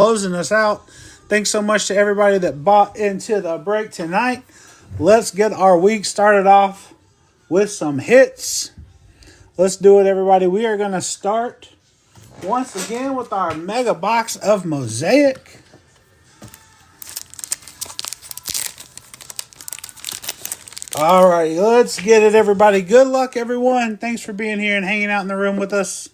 closing us out. Thanks so much to everybody that bought into the break tonight. Let's get our week started off with some hits. Let's do it, everybody. We are going to start once again with our mega box of Mosaic. All right, let's get it, everybody. Good luck, everyone. Thanks for being here and hanging out in the room with us.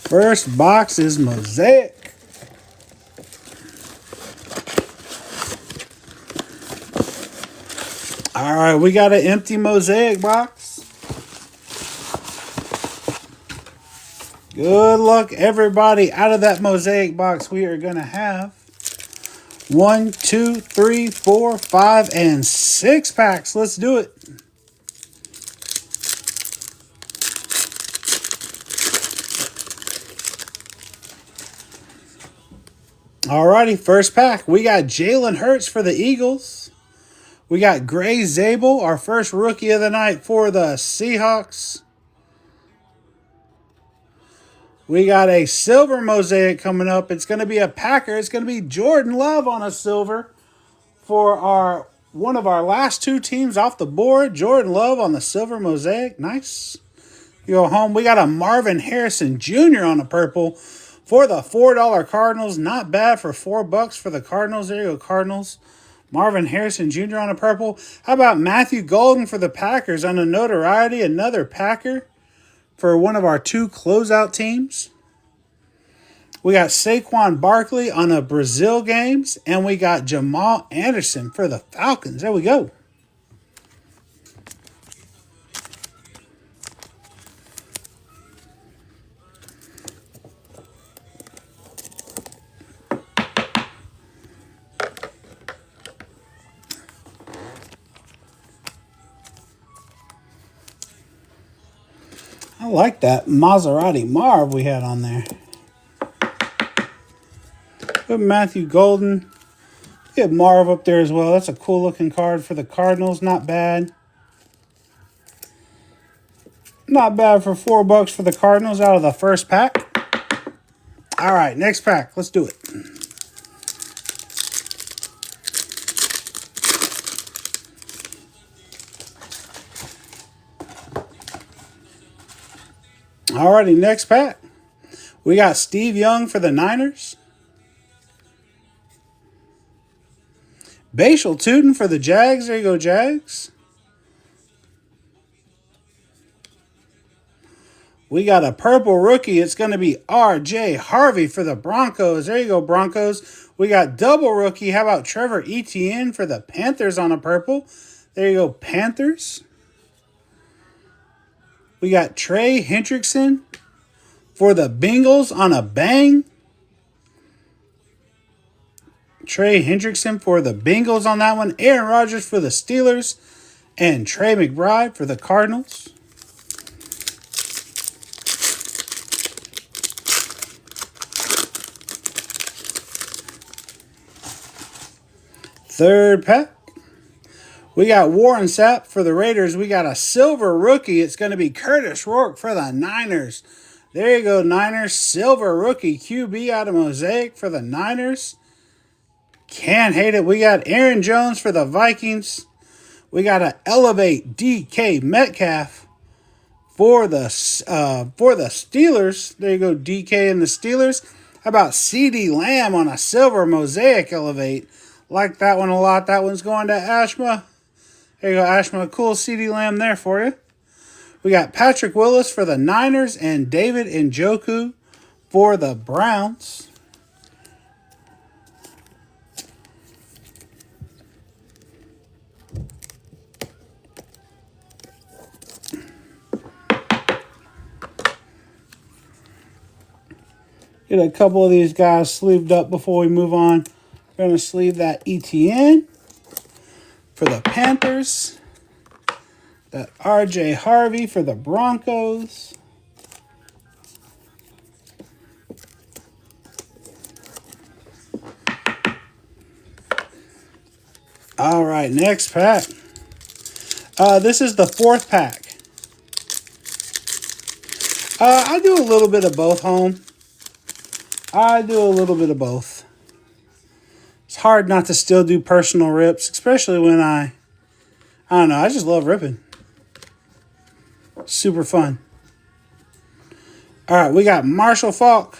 First box is Mosaic. All right, we got an empty Mosaic box. Good luck, everybody. Out of that Mosaic box, we are going to have 1, 2, 3, 4, 5, and 6 packs. Let's do it. Alrighty, first pack. We got Jalen Hurts for the Eagles. We got Gray Zabel, our first rookie of the night for the Seahawks. We got a silver Mosaic coming up. It's going to be a Packer. It's going to be Jordan Love on a silver for one of our last two teams off the board. Jordan Love on the silver Mosaic. Nice. You go home. We got a Marvin Harrison Jr. on a purple for the $4 Cardinals. Not bad for $4 for the Cardinals. There you go, Cardinals. Marvin Harrison Jr. on a purple. How about Matthew Golden for the Packers on a notoriety? Another Packer for one of our two closeout teams. We got Saquon Barkley on a Brazil games. And we got Jamal Anderson for the Falcons. There we go. I like that Maserati Marv we had on there. Put Matthew Golden. Get Marv up there as well. That's a cool looking card for the Cardinals. Not bad. Not bad for $4 for the Cardinals out of the first pack. All right, next pack. Let's do it. Alrighty, next pack. We got Steve Young for the Niners. Bashal Tootin for the Jags. There you go, Jags. We got a purple rookie. It's going to be R.J. Harvey for the Broncos. There you go, Broncos. We got double rookie. How about Trevor Etienne for the Panthers on a purple? There you go, Panthers. We got Trey Hendrickson for the Bengals on a bang. Trey Hendrickson for the Bengals on that one. Aaron Rodgers for the Steelers. And Trey McBride for the Cardinals. Third pack. We got Warren Sapp for the Raiders. We got a silver rookie. It's going to be Curtis Rourke for the Niners. There you go, Niners. Silver rookie QB out of Mosaic for the Niners. Can't hate it. We got Aaron Jones for the Vikings. We got to elevate DK Metcalf for the Steelers. There you go, DK and the Steelers. How about CeeDee Lamb on a silver Mosaic elevate? Like that one a lot. That one's going to Ashma. There you go, Ashma. Cool CeeDee Lamb there for you. We got Patrick Willis for the Niners and David Njoku for the Browns. Get a couple of these guys sleeved up before we move on. We're going to sleeve that ETN for the Panthers. That R.J. Harvey for the Broncos. All right, next pack. This is the 4th pack. I do a little bit of both, home. I do a little bit of both. It's hard not to still do personal rips, especially when I don't know, I just love ripping. Super fun. All right, we got Marshall Faulk.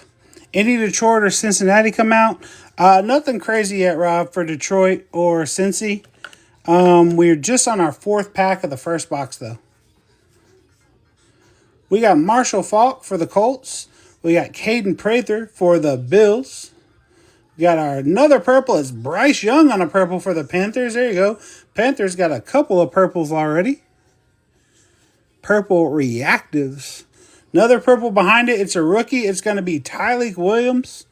Any Detroit or Cincinnati come out? Nothing crazy yet, Rob, for Detroit or Cincy. We're just on our 4th pack of the first box, though. We got Marshall Faulk for the Colts. We got Caden Prather for the Bills. We got our another purple. It's Bryce Young on a purple for the Panthers. There you go. Panthers got a couple of purples already. Purple reactives. Another purple behind it. It's a rookie. It's going to be Tyleik Williams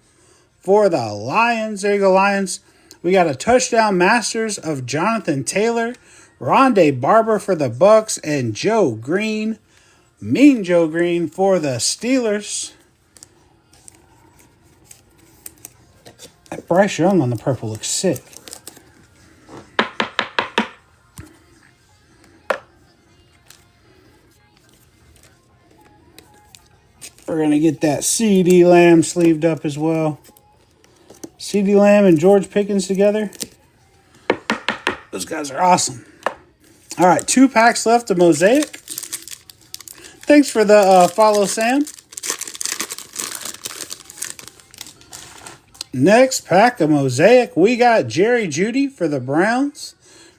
for the Lions. There you go, Lions. We got a touchdown masters of Jonathan Taylor, Rondé Barber for the Bucks, and Joe Green, Mean Joe Green for the Steelers. That Bryce Young on the purple looks sick. We're going to get that CeeDee Lamb sleeved up as well. CeeDee Lamb and George Pickens together. Those guys are awesome. All right, 2 packs left of Mosaic. Thanks for the follow, Sam. Next pack of Mosaic, we got Jerry Jeudy for the Browns.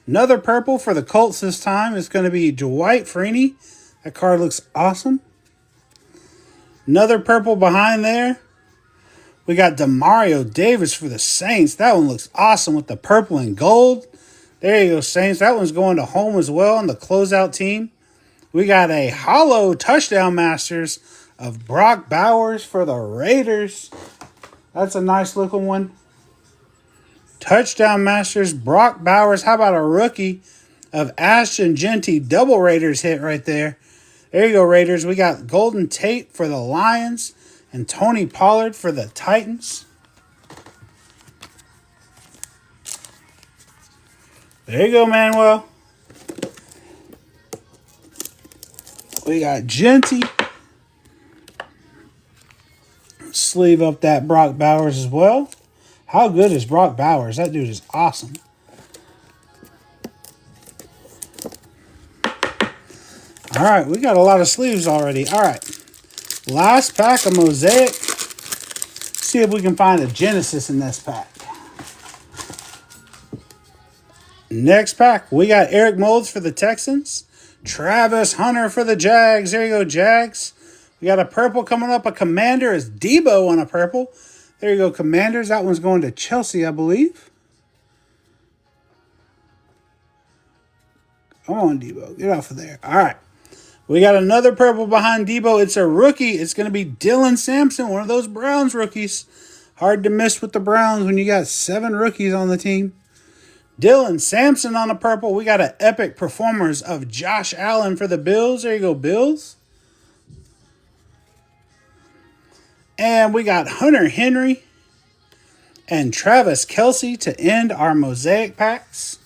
Another purple for the Colts this time. It's going to be Dwight Freeney. That card looks awesome. Another purple behind there. We got Demario Davis for the Saints. That one looks awesome with the purple and gold. There you go, Saints. That one's going to home as well on the closeout team. We got a hollow touchdown masters of Brock Bowers for the Raiders. That's a nice looking one. Touchdown masters, Brock Bowers. How about a rookie of Ashton Jeanty? Double Raiders hit right there. There you go, Raiders. We got Golden Tate for the Lions and Tony Pollard for the Titans. There you go, Manuel. We got Jeanty. Sleeve up that Brock Bowers as well. How good is Brock Bowers? That dude is awesome. All right, we got a lot of sleeves already. All right, last pack of Mosaic. See if we can find a Genesis in this pack. Next pack, we got Eric Moulds for the Texans. Travis Hunter for the Jags. There you go, Jags. We got a purple coming up. A Commander is Debo on a purple. There you go, Commanders. That one's going to Chelsea, I believe. Come on, Debo. Get off of there. All right. We got another purple behind Debo. It's a rookie. It's going to be Dylan Sampson, one of those Browns rookies. Hard to miss with the Browns when you got 7 rookies on the team. Dylan Sampson on the purple. We got an epic performers of Josh Allen for the Bills. There you go, Bills. And we got Hunter Henry and Travis Kelce to end our Mosaic packs.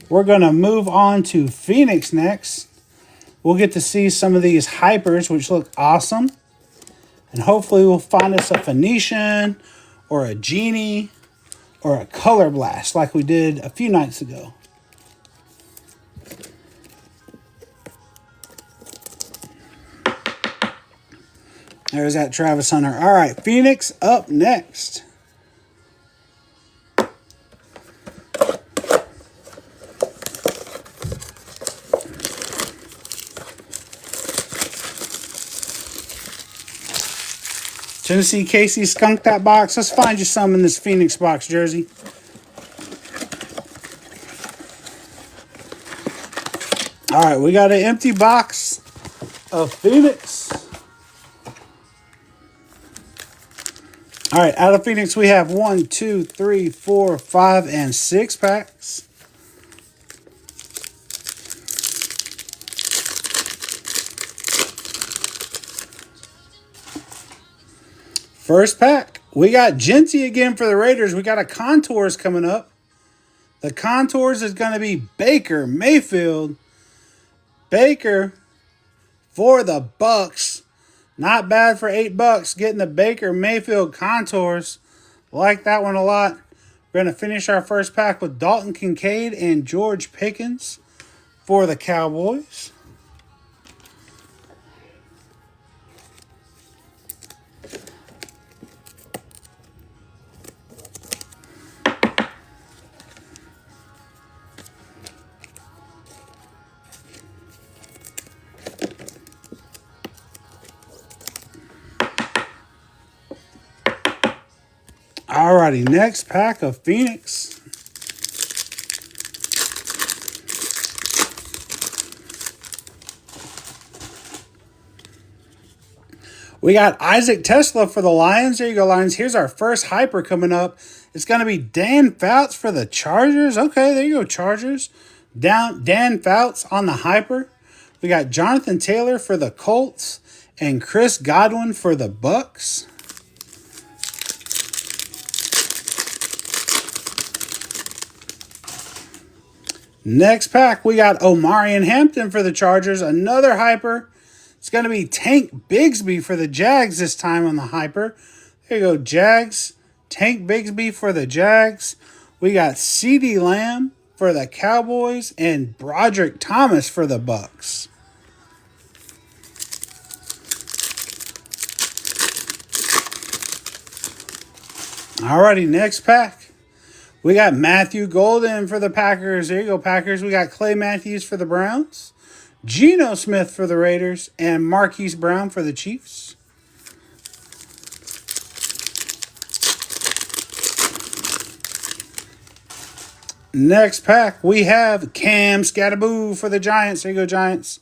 We're going to move on to Phoenix next. We'll get to see some of these hypers, which look awesome. And hopefully we'll find us a Phoenician or a Genie or a Color Blast like we did a few nights ago. There's that Travis Hunter. All right, Phoenix up next. Tennessee Casey skunked that box. Let's find you some in this Phoenix box, Jersey. All right, we got an empty box of Phoenix. All right, out of Phoenix, we have 1, 2, 3, 4, 5, and 6 packs. First pack, we got Jeanty again for the Raiders. We got a Contours coming up. The contours is going to be Baker Mayfield. Baker for the Bucks. Not bad for $8. Getting the Baker Mayfield contours. Like that one a lot. We're going to finish our first pack with Dalton Kincaid and George Pickens for the Cowboys. Alrighty, next pack of Phoenix. We got Isaac Tesla for the Lions. There you go, Lions. Here's our first hyper coming up. It's going to be Dan Fouts for the Chargers. Okay, there you go, Chargers. Dan Fouts on the hyper. We got Jonathan Taylor for the Colts and Chris Godwin for the Bucks. Next pack, we got Omarion Hampton for the Chargers. Another hyper. It's going to be Tank Bigsby for the Jags this time on the hyper. There you go, Jags. Tank Bigsby for the Jags. We got CeeDee Lamb for the Cowboys and Broderick Thomas for the Bucks. Alrighty, next pack. We got Matthew Golden for the Packers. There you go, Packers. We got Clay Matthews for the Browns. Geno Smith for the Raiders. And Marquise Brown for the Chiefs. Next pack, we have Cam Scatterboo for the Giants. There you go, Giants.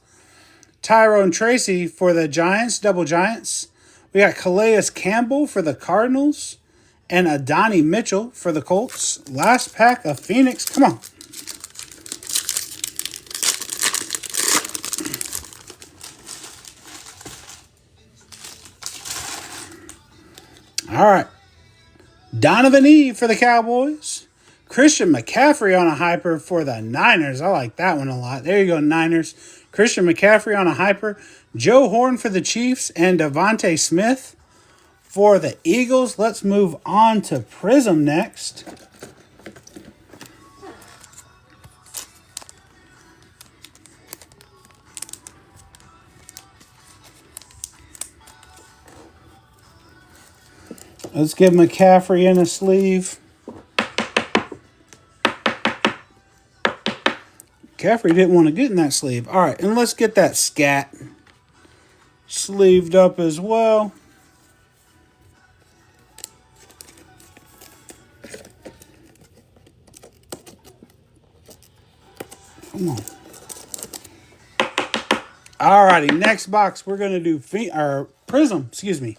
Tyrone Tracy for the Giants. Double Giants. We got Calais Campbell for the Cardinals. And Adonai Mitchell for the Colts. Last pack of Phoenix. Come on. All right. Donovan E. for the Cowboys. Christian McCaffrey on a hyper for the Niners. I like that one a lot. There you go, Niners. Christian McCaffrey on a hyper. Joe Horn for the Chiefs. And Devontae Smith for the Eagles. Let's move on to Prism next. Let's give McCaffrey in a sleeve. McCaffrey didn't want to get in that sleeve. All right, and let's get that scat sleeved up as well. Come on. Alrighty, next box we're gonna do Prism. Excuse me.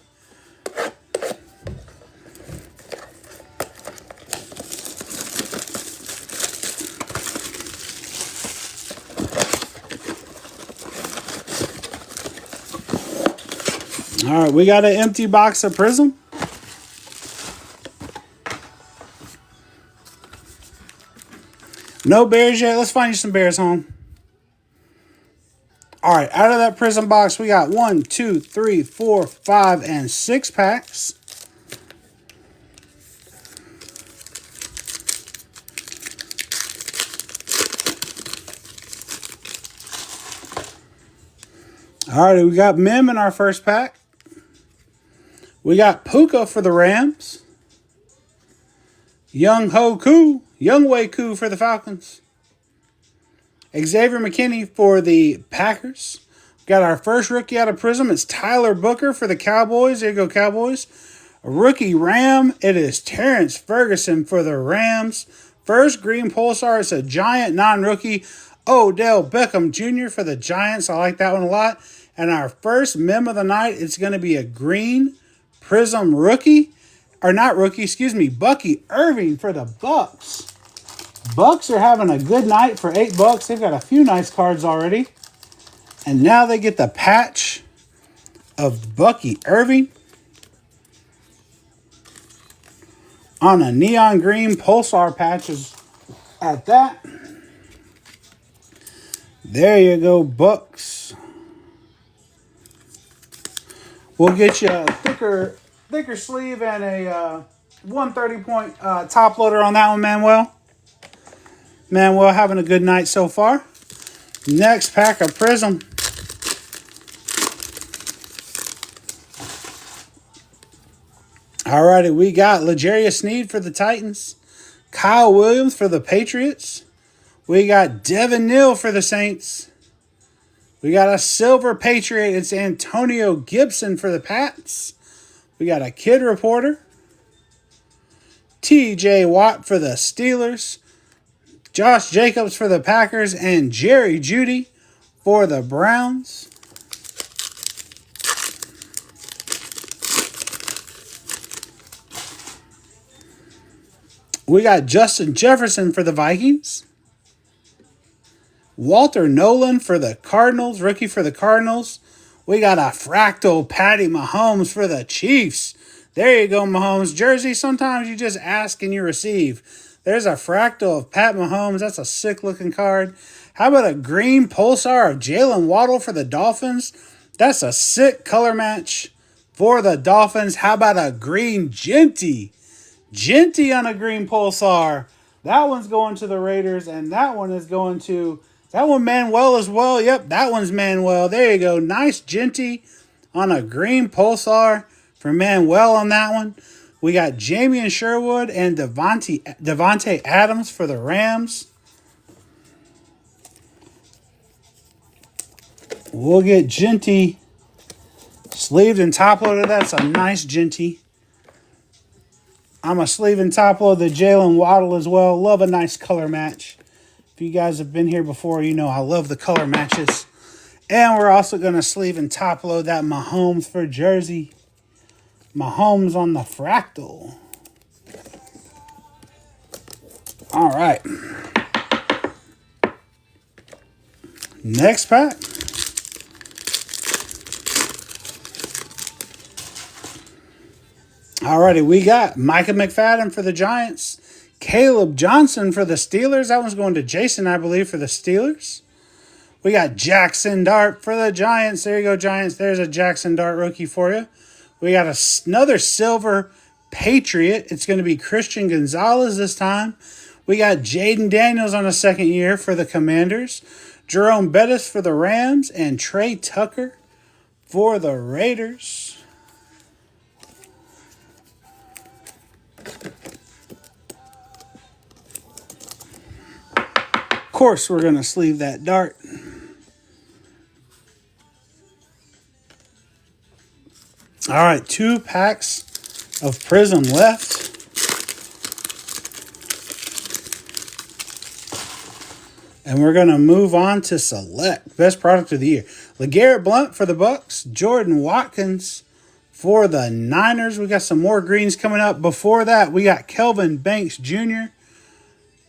All right, we got an empty box of Prism. No bears yet. Let's find you some bears, home. All right, out of that Prism box, we got 1, 2, 3, 4, 5, and 6 packs. All right, we got Mim in our first pack. We got Puka for the Rams. Younghoe Koo for the Falcons. Xavier McKinney for the Packers. Got our first rookie out of Prism. It's Tyler Booker for the Cowboys. There you go, Cowboys. A rookie Ram. It is Terrence Ferguson for the Rams. First green Pulsar. It's a giant non-rookie. Odell Beckham Jr. for the Giants. I like that one a lot. And our first mem of the night, it's going to be a green Prism rookie. Or not rookie, excuse me, Bucky Irving for the Bucks. Bucks are having a good night for $8. They've got a few nice cards already. And now they get the patch of Bucky Irving on a neon green Pulsar patches at that. There you go, Bucks. We'll get you a thicker sleeve and a 130-point top loader on that one, Manuel. Manuel having a good night so far. Next pack of Prism. Alrighty, we got L'Jarius Sneed for the Titans. Kyle Williams for the Patriots. We got Devin Neal for the Saints. We got a silver Patriot. It's Antonio Gibson for the Pats. We got a Kid Reporter. TJ Watt for the Steelers. Josh Jacobs for the Packers. And Jerry Jeudy for the Browns. We got Justin Jefferson for the Vikings. Walter Nolan for the Cardinals, rookie for the Cardinals. We got a fractal Patty Mahomes for the Chiefs. There you go, Mahomes. Jersey, sometimes you just ask and you receive. There's a fractal of Pat Mahomes. That's a sick-looking card. How about a green pulsar of Jalen Waddle for the Dolphins? That's a sick color match for the Dolphins. How about a green Genty? Genty on a green pulsar. That one's going to the Raiders, and that one is going to... That one Manuel as well. Yep, that one's Manuel. There you go. Nice Genty on a green pulsar for Manuel on that one. We got Jamie and Sherwood and Devontae Adams for the Rams. We'll get Genty sleeved and top loaded. That's a nice Genty. I'm a sleeve and top load the Jalen Waddle as well. Love a nice color match. If you guys have been here before, you know I love the color matches. And we're also going to sleeve and top load that Mahomes for Jersey. Mahomes on the fractal. All right. Next pack. Alrighty, we got Micah McFadden for the Giants. Caleb Johnson for the Steelers. That one's going to Jason, I believe, for the Steelers. We got Jackson Dart for the Giants. There you go, Giants. There's a Jackson Dart rookie for you. We got another silver Patriot. It's going to be Christian Gonzalez this time. We got Jaden Daniels on a second year for the Commanders. Jerome Bettis for the Rams. And Trey Tucker for the Raiders. Of course, we're going to sleeve that Dart. All right, 2 packs of Prism left. And we're going to move on to Select. Best product of the year. LeGarrette Blount for the Bucks. Jordan Watkins for the Niners. We got some more greens coming up. Before that, we got Kelvin Banks Jr.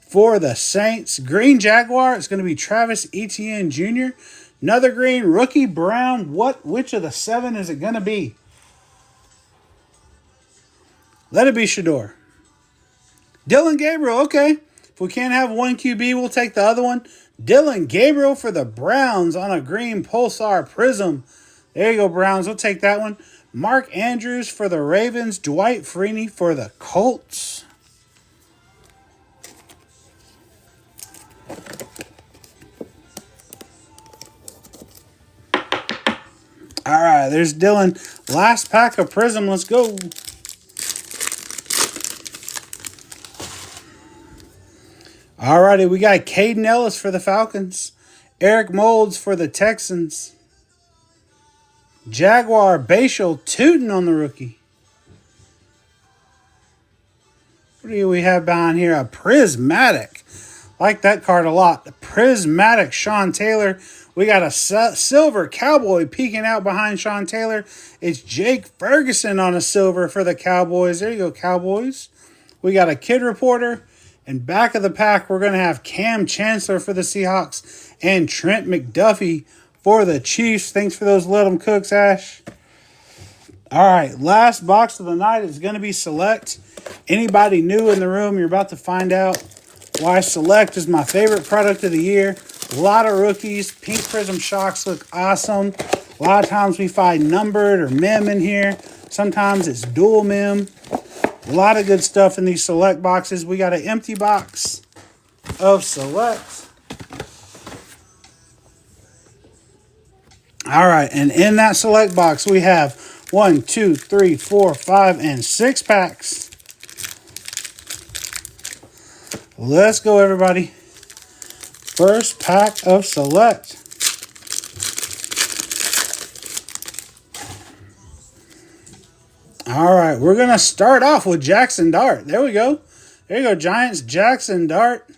for the Saints. Green Jaguar. It's going to be Travis Etienne Jr. Another green rookie Brown. Which of the 7 is it going to be? Let it be Shador. Dylan Gabriel, okay. If we can't have one QB, we'll take the other one. Dylan Gabriel for the Browns on a green Pulsar Prism. There you go, Browns. We'll take that one. Mark Andrews for the Ravens. Dwight Freeney for the Colts. All right, there's Dylan. Last pack of Prism. Let's go. Alrighty, we got Caden Ellis for the Falcons. Eric Moulds for the Texans. Jaguar Bashal Tootin on the rookie. What do we have behind here? A Prismatic. Like that card a lot. The Prismatic Sean Taylor. We got a silver Cowboy peeking out behind Sean Taylor. It's Jake Ferguson on a silver for the Cowboys. There you go, Cowboys. We got a Kid Reporter. And back of the pack, we're going to have Cam Chancellor for the Seahawks and Trent McDuffie for the Chiefs. Thanks for those Let 'em Cooks, Ash. All right, last box of the night is going to be Select. Anybody new in the room, you're about to find out why Select is my favorite product of the year. A lot of rookies. Pink Prism Shocks look awesome. A lot of times we find numbered or mem in here. Sometimes it's dual mem. A lot of good stuff in these Select boxes. We got an empty box of Select. All right, and in that Select box, we have 1, 2, 3, 4, 5, and 6 packs. Let's go, everybody. First pack of Select. All right, we're going to start off with Jackson Dart. There we go. There you go, Giants. Jackson Dart.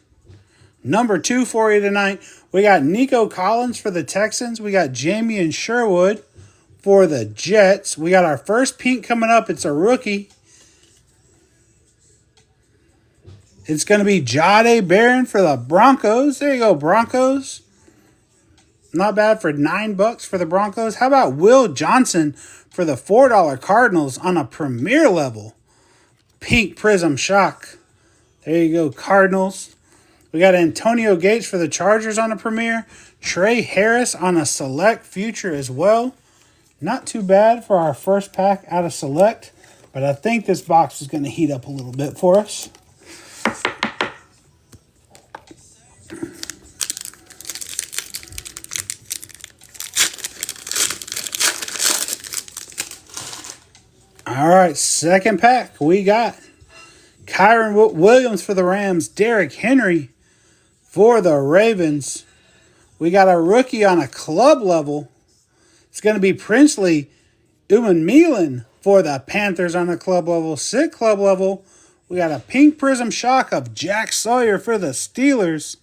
Number 2 for you tonight. We got Nico Collins for the Texans. We got Jamie Sherwood for the Jets. We got our first pink coming up. It's a rookie. It's going to be Jahdae Barron for the Broncos. There you go, Broncos. Not bad for $9 for the Broncos. How about Will Johnson for the $4 Cardinals on a premier level? Pink Prism Shock. There you go, Cardinals. We got Antonio Gates for the Chargers on a premier. Trey Harris on a Select Future as well. Not too bad for our first pack out of Select, but I think this box is going to heat up a little bit for us. All right, second pack. We got Kyron Williams for the Rams. Derrick Henry for the Ravens. We got a rookie on a club level. It's going to be Princely Umanmielen for the Panthers on a club level. Sick club level. We got a Pink Prism Shock of Jack Sawyer for the Steelers.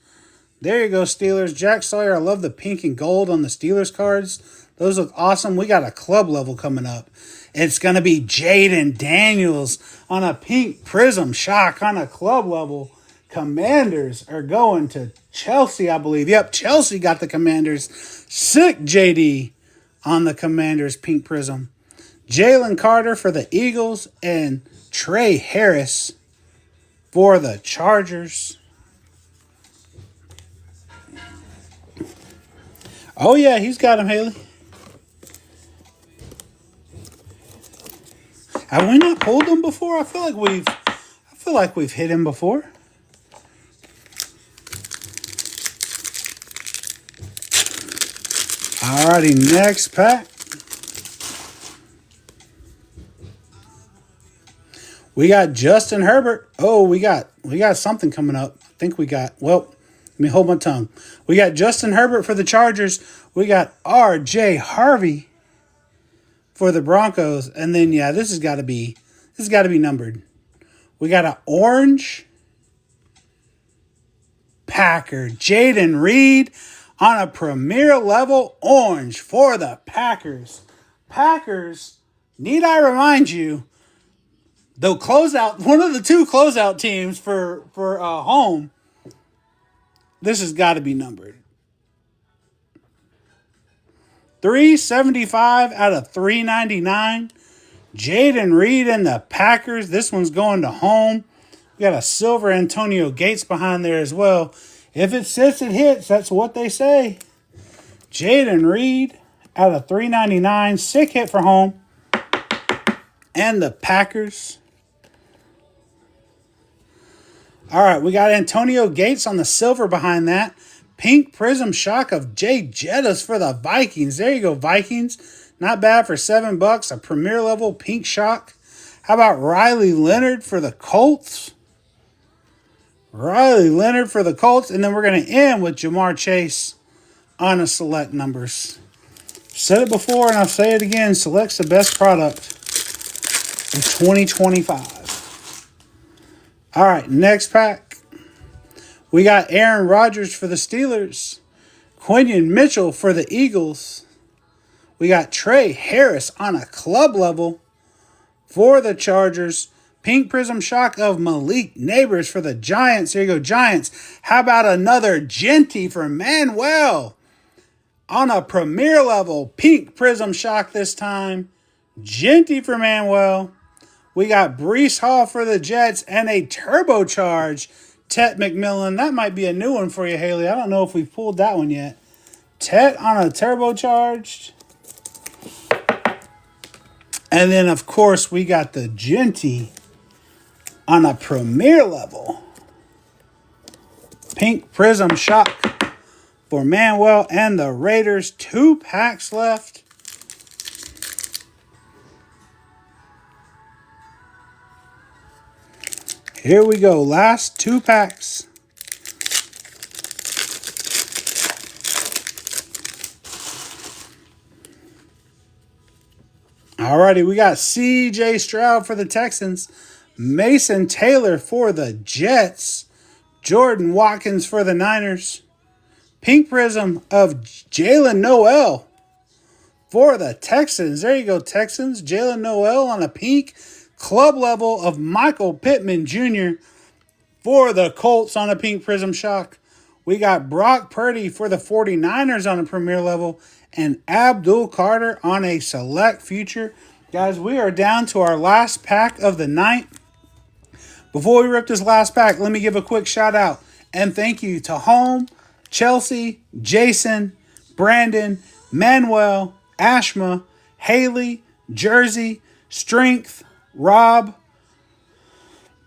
There you go, Steelers. Jack Sawyer. I love the pink and gold on the Steelers cards. Those look awesome. We got a club level coming up. It's going to be Jaden Daniels on a Pink Prism Shock on a club level. Commanders are going to Chelsea, I believe. Yep, Chelsea got the Commanders. Sick JD on the Commanders Pink Prism. Jalen Carter for the Eagles and Trey Harris for the Chargers. Oh yeah, he's got him, Haley. Have we not pulled him before? I feel like we've hit him before. Alrighty, next pack. We got Justin Herbert. Oh, we got something coming up. I think we got, well, let me hold my tongue. We got Justin Herbert for the Chargers. We got R.J. Harvey for the Broncos. And then, yeah, this has got to be numbered. We got an orange Packer. Jaden Reed on a premier level orange for the Packers. Packers, need I remind you, the closeout, one of the two closeout teams for home, this has got to be numbered. 375 out of 399. Jaden Reed and the Packers. This one's going to home. We got a silver Antonio Gates behind there as well. If it sits, it hits. That's what they say. Jaden Reed out of 399. Sick hit for home. And the Packers. All right, we got Antonio Gates on the silver behind that. Pink Prism Shock of Jay Jettas for the Vikings. There you go, Vikings. Not bad for $7. A premier level pink shock. How about Riley Leonard for the Colts? Riley Leonard for the Colts. And then we're going to end with Jamar Chase on a Select numbers. Said it before and I'll say it again. Select's the best product in 2025. All right, next pack. We got Aaron Rodgers for the Steelers. Quinion Mitchell for the Eagles. We got Trey Harris on a club level for the Chargers. Pink Prism Shock of Malik Neighbors for the Giants. There you go, Giants. How about another Genty for Manuel on a premier level? Pink Prism Shock this time. Genty for Manuel. We got Breece Hall for the Jets and a turbocharged Tet McMillan. That might be a new one for you, Haley. I don't know if we've pulled that one yet. Tet on a turbocharged. And then, of course, we got the Genty on a premier level. Pink Prism Shock for Manuel and the Raiders. 2 packs left. Here we go. Last 2 packs. Alrighty, we got C.J. Stroud for the Texans. Mason Taylor for the Jets. Jordan Watkins for the Niners. Pink Prism of Jalen Noel for the Texans. There you go, Texans. Jalen Noel on a pink. Club level of Michael Pittman Jr. for the Colts on a pink Prism Shock. We got Brock Purdy for the 49ers on a premier level. And Abdul Carter on a select future. Guys, we are down to our last pack of the night. Before we rip this last pack, let me give a quick shout out and thank you to Home, Chelsea, Jason, Brandon, Manuel, Ashma, Haley, Jersey, Strength, Rob,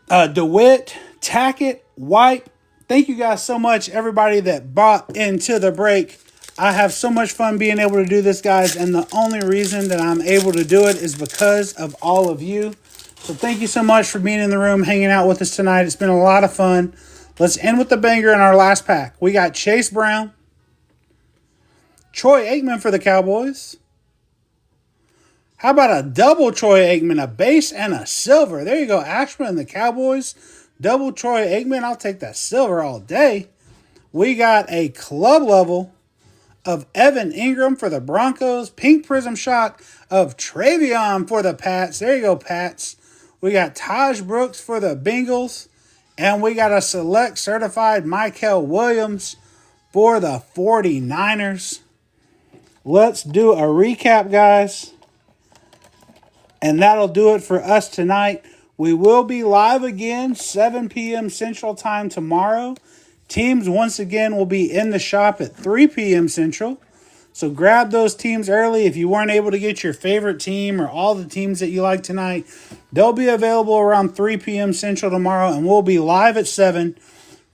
DeWitt, Tackett, Wipe. Thank you guys so much, everybody that bought into the break. I have so much fun being able to do this, guys, and the only reason that I'm able to do it is because of all of you. So thank you so much for being in the room, hanging out with us tonight. It's been a lot of fun. Let's end with the banger in our last pack. We got Chase Brown, Troy Aikman for the Cowboys. How about a double Troy Aikman, a base and a silver? There you go, Ashman and the Cowboys. Double Troy Aikman. I'll take that silver all day. We got a club level of Evan Ingram for the Broncos. Pink Prism Shock of Travion for the Pats. There you go, Pats. We got Taj Brooks for the Bengals. And we got a select certified Michael Williams for the 49ers. Let's do a recap, guys. And that'll do it for us tonight. We will be live again 7 p.m. Central Time tomorrow. Teams, once again, will be in the shop at 3 p.m. Central. So grab those teams early. If you weren't able to get your favorite team or all the teams that you like tonight, they'll be available around 3 p.m. Central tomorrow, and we'll be live at 7.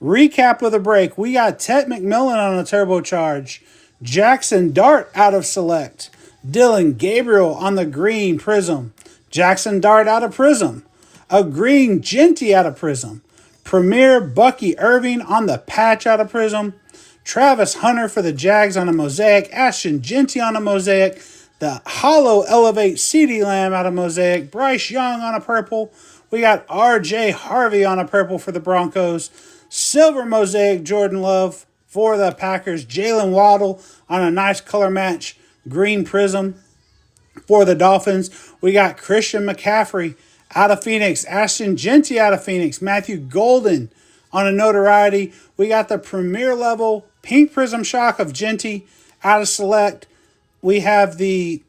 Recap of the break. We got Tet McMillan on a turbocharge. Jackson Dart out of select. Dylan Gabriel on the green Prism. Jackson Dart out of Prism. A green Genty out of Prism. Premier Bucky Irving on the patch out of Prism. Travis Hunter for the Jags on a Mosaic. Ashton Genty on a Mosaic. The Hollow Elevate CeeDee Lamb out of Mosaic. Bryce Young on a purple. We got R.J. Harvey on a purple for the Broncos. Silver Mosaic Jordan Love for the Packers. Jalen Waddle on a nice color match. Green Prism for the Dolphins. We got Christian McCaffrey out of Phoenix. Ashton Genty out of Phoenix. Matthew Golden on a notoriety. We got the premier level Pink Prism Shock of Genty out of select. We have the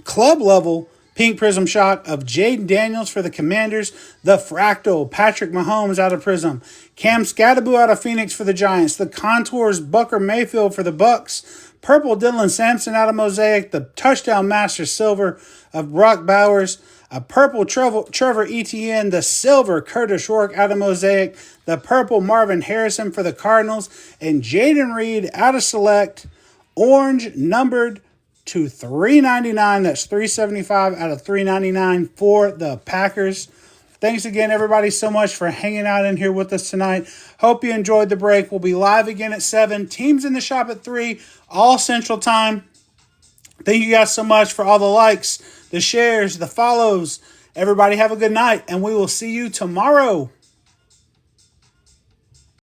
club level Pink Prism Shock of Jaden Daniels for the Commanders. The Fractal Patrick Mahomes out of Prism. Cam Scattaboo out of Phoenix for the Giants. The Contours Bucker Mayfield for the Bucks. Purple Dylan Sampson out of Mosaic. The Touchdown Master Silver of Brock Bowers. A purple Trevor Etienne. The silver Curtis Rourke out of Mosaic. The purple Marvin Harrison for the Cardinals. And Jaden Reed out of select. Orange numbered to $3.99. That's $3.75 out of $3.99 for the Packers. Thanks again, everybody, so much for hanging out in here with us tonight. Hope you enjoyed the break. We'll be live again at 7. Teams in the shop at 3, all Central Time. Thank you guys so much for all the likes, the shares, the follows. Everybody have a good night, and we will see you tomorrow.